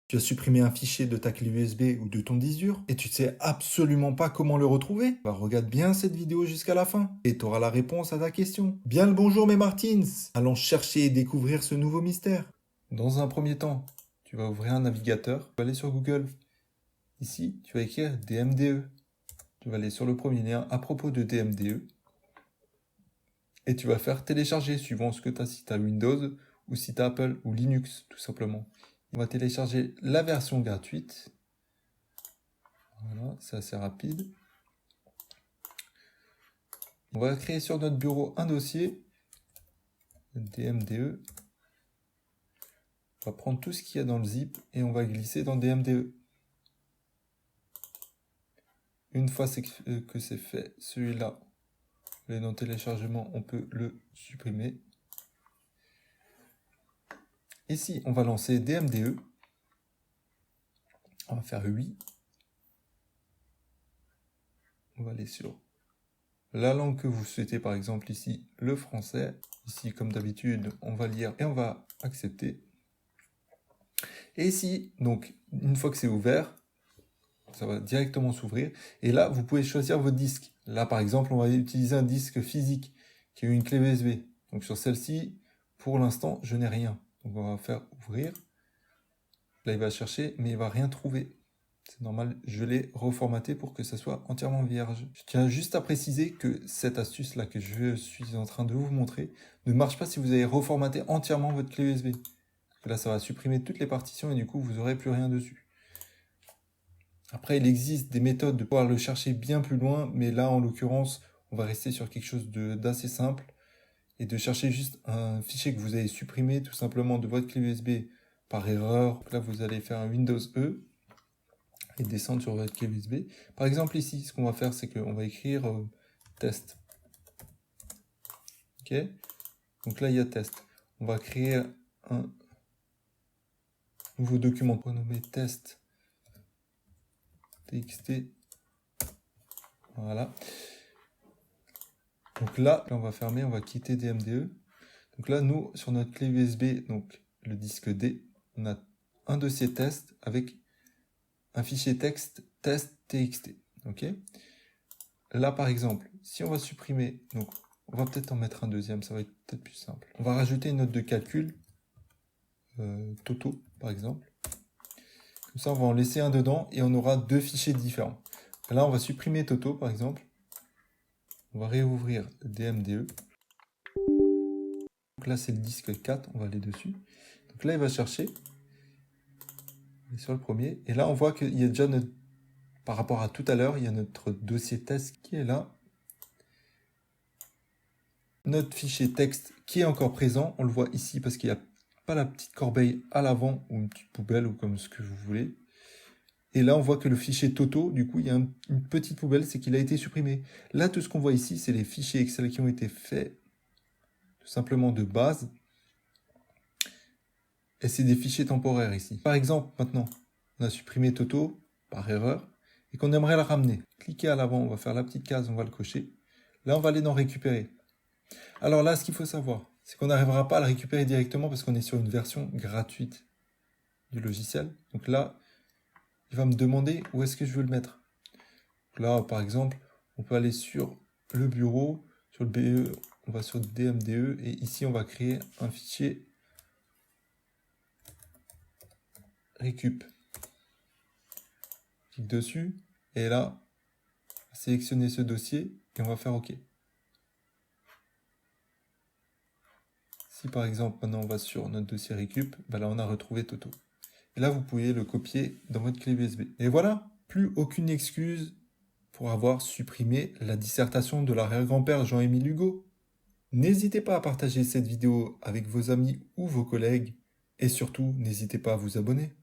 Tu as supprimé un fichier de ta clé USB ou de ton disque dur et tu sais absolument pas comment le retrouver? Bah, regarde bien cette vidéo jusqu'à la fin et tu auras la réponse à ta question. Bien le bonjour mes Martins! Allons chercher et découvrir ce nouveau mystère. Dans un premier temps, tu vas ouvrir un navigateur, tu vas aller sur Google. Ici, tu vas écrire DMDE. Tu vas aller sur le premier lien à propos de DMDE et tu vas faire télécharger suivant ce que tu as, si tu as Windows ou si tu as Apple ou Linux tout simplement. On va télécharger la version gratuite. Voilà, c'est assez rapide. On va créer sur notre bureau un dossier DMDE. On va prendre tout ce qu'il y a dans le zip et on va glisser dans DMDE. Une fois que c'est fait, celui-là, dans téléchargement, on peut le supprimer. Ici, on va lancer DMDE. On va faire oui. On va aller sur la langue que vous souhaitez, par exemple ici, le français. Ici, comme d'habitude, on va lire et on va accepter. Et ici, donc, une fois que c'est ouvert, ça va directement s'ouvrir. Et là, vous pouvez choisir votre disque. Là, par exemple, on va utiliser un disque physique qui a une clé USB. Donc, sur celle-ci, pour l'instant, je n'ai rien. Donc, on va faire ouvrir. Là, il va chercher, mais il va rien trouver. C'est normal, je l'ai reformaté pour que ça soit entièrement vierge. Je tiens juste à préciser que cette astuce-là que je suis en train de vous montrer ne marche pas si vous avez reformaté entièrement votre clé USB. Là, ça va supprimer toutes les partitions et du coup, vous n'aurez plus rien dessus. Après, il existe des méthodes de pouvoir le chercher bien plus loin, mais là, en l'occurrence, on va rester sur quelque chose d'assez simple et de chercher juste un fichier que vous avez supprimé tout simplement de votre clé USB par erreur. Là, vous allez faire un Windows E et descendre sur votre clé USB. Par exemple, ici, ce qu'on va faire, c'est qu'on va écrire test. Ok. Donc là, il y a test. On va créer un nouveau document pour nommer test txt. Voilà. Donc là, on va fermer, on va quitter DMDE. Donc là, nous, sur notre clé USB, donc le disque D, on a un dossier test avec un fichier texte test.txt. Ok. Là, par exemple, si on va supprimer, donc on va peut-être en mettre un deuxième, ça va être peut-être plus simple. On va rajouter une note de calcul, Toto, par exemple. Comme ça, on va en laisser un dedans et on aura deux fichiers différents. Là, on va supprimer Toto, par exemple. On va réouvrir DMDE. Donc là, c'est le disque 4, on va aller dessus. Donc là, il va chercher. On est sur le premier. Et là, on voit qu'il y a déjà notre... Par rapport à tout à l'heure, il y a notre dossier test qui est là. Notre fichier texte qui est encore présent. On le voit ici parce qu'il n'y a pas la petite corbeille à l'avant ou une petite poubelle ou comme ce que vous voulez. Et là, on voit que le fichier Toto, du coup, il y a une petite poubelle, c'est qu'il a été supprimé. Là, tout ce qu'on voit ici, c'est les fichiers Excel qui ont été faits tout simplement de base. Et c'est des fichiers temporaires ici. Par exemple, maintenant, on a supprimé Toto par erreur et qu'on aimerait le ramener. Cliquez à l'avant, on va faire la petite case, on va le cocher. Là, on va aller dans récupérer. Alors là, ce qu'il faut savoir, c'est qu'on n'arrivera pas à le récupérer directement parce qu'on est sur une version gratuite du logiciel. Donc là, il va me demander où est-ce que je veux le mettre. Donc là, par exemple, on peut aller sur le bureau, sur le BE, on va sur DMDE et ici, on va créer un fichier récup. Clique dessus et là, sélectionner ce dossier et on va faire OK. Si par exemple maintenant on va sur notre dossier récup, ben là on a retrouvé Toto. Et là vous pouvez le copier dans votre clé USB. Et voilà, plus aucune excuse pour avoir supprimé la dissertation de l'arrière-grand-père Jean-Émile Hugo. N'hésitez pas à partager cette vidéo avec vos amis ou vos collègues et surtout n'hésitez pas à vous abonner.